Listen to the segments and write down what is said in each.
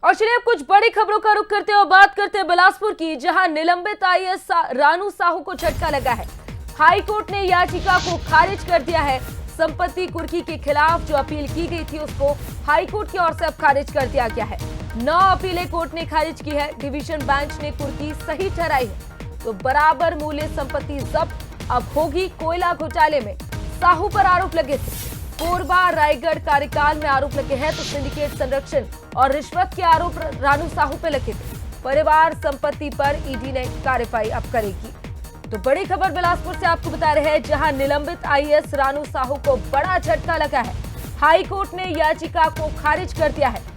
और चलिए अब कुछ बड़ी खबरों का रुख करते हैं और बात करते हैं बिलासपुर की, जहां निलंबित आईएएस रानू साहू को झटका लगा है। हाई कोर्ट ने याचिका को खारिज कर दिया है। संपत्ति कुर्की के खिलाफ जो अपील की गई थी उसको हाई कोर्ट की ओर से अब खारिज कर दिया गया है। 9 अपीलें कोर्ट ने खारिज की है। डिवीजन बेंच ने कुर्की सही ठहराई है। तो बराबर मूल्य संपत्ति जब्त अब होगी। कोयला घोटाले में साहू पर आरोप लगे थे। कोरबा रायगढ़ कार्यकाल में आरोप लगे हैं तो सिंडिकेट संरक्षण और रिश्वत के आरोप रानू साहू पे लगे थे। परिवार संपत्ति पर ईडी ने कार्रवाई अब करेगी। तो बड़ी खबर बिलासपुर से आपको बता रहे हैं, जहां निलंबित आईएएस रानू साहू को बड़ा झटका लगा है। हाई कोर्ट ने याचिका को खारिज कर दिया है।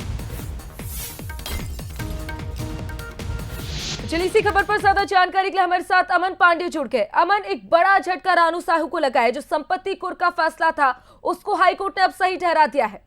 चलिए इसी खबर पर ज्यादा जानकारी के लिए हमारे साथ अमन पांडे जुड़ गए। अमन, एक बड़ा झटका रानू साहू को लगा है। जो संपत्ति कुर्क का फैसला था उसको हाईकोर्ट ने अब सही ठहरा दिया है।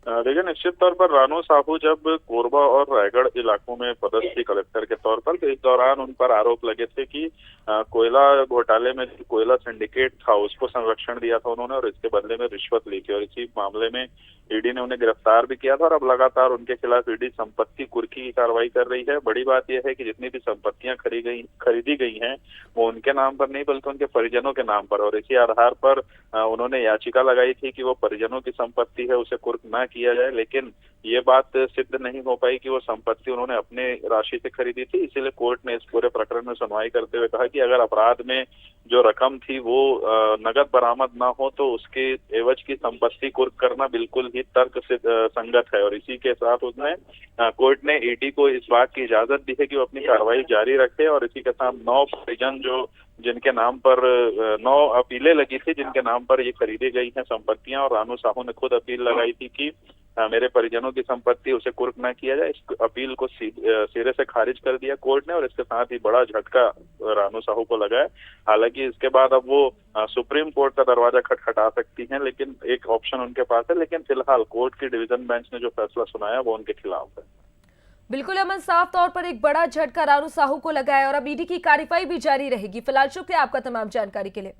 देखिए, निश्चित तौर पर रानू साहू जब कोरबा और रायगढ़ इलाकों में पदस्थ थी कलेक्टर के तौर पर, तो इस दौरान उन पर आरोप लगे थे कि कोयला घोटाले में जो कोयला सिंडिकेट था उसको संरक्षण दिया था उन्होंने और इसके बदले में रिश्वत ली थी। और इसी मामले में ईडी ने उन्हें गिरफ्तार भी किया था और अब लगातार उनके खिलाफ ईडी संपत्ति कुर्की की कार्रवाई कर रही है। बड़ी बात यह है कि जितनी भी संपत्तियां खरीदी गई हैं वो उनके नाम पर नहीं बल्कि उनके परिजनों के नाम पर, और इसी आधार पर उन्होंने याचिका लगाई थी कि वो परिजनों की संपत्ति है उसे कुर्क न किया जाए। लेकिन ये बात सिद्ध नहीं हो पाई कि वो संपत्ति उन्होंने अपने राशि से खरीदी थी। इसीलिए कोर्ट ने इस पूरे प्रकरण में सुनवाई करते हुए कहा कि अगर अपराध में जो रकम थी वो नगद बरामद ना हो तो उसके एवज की संपत्ति कुर्क करना बिल्कुल ही तर्क से संगत है। और इसी के साथ उसने कोर्ट ने ईडी को इस बात की इजाजत दी है कि वो अपनी कार्रवाई जारी रखे। और इसी के साथ 9 परिजन जिनके नाम पर 9 अपीलें लगी थी जिनके नाम पर ये खरीदी गई हैं संपत्तियां, और रानू साहू ने खुद अपील लगाई थी कि मेरे परिजनों की संपत्ति उसे कुर्क न किया जाए। इस अपील को सिरे से खारिज कर दिया कोर्ट ने और इसके साथ ही बड़ा झटका रानू साहू को लगा है। हालांकि इसके बाद अब वो सुप्रीम कोर्ट का दरवाजा खटखटा सकती हैं, लेकिन एक ऑप्शन उनके पास है। लेकिन फिलहाल कोर्ट की डिवीजन बेंच ने जो फैसला सुनाया वो उनके खिलाफ है। बिल्कुल अमन, साफ तौर पर एक बड़ा झटका रानू साहू को लगा है और अब ईडी की कार्रवाई भी जारी रहेगी। फिलहाल शुक्रिया आपका तमाम जानकारी के लिए।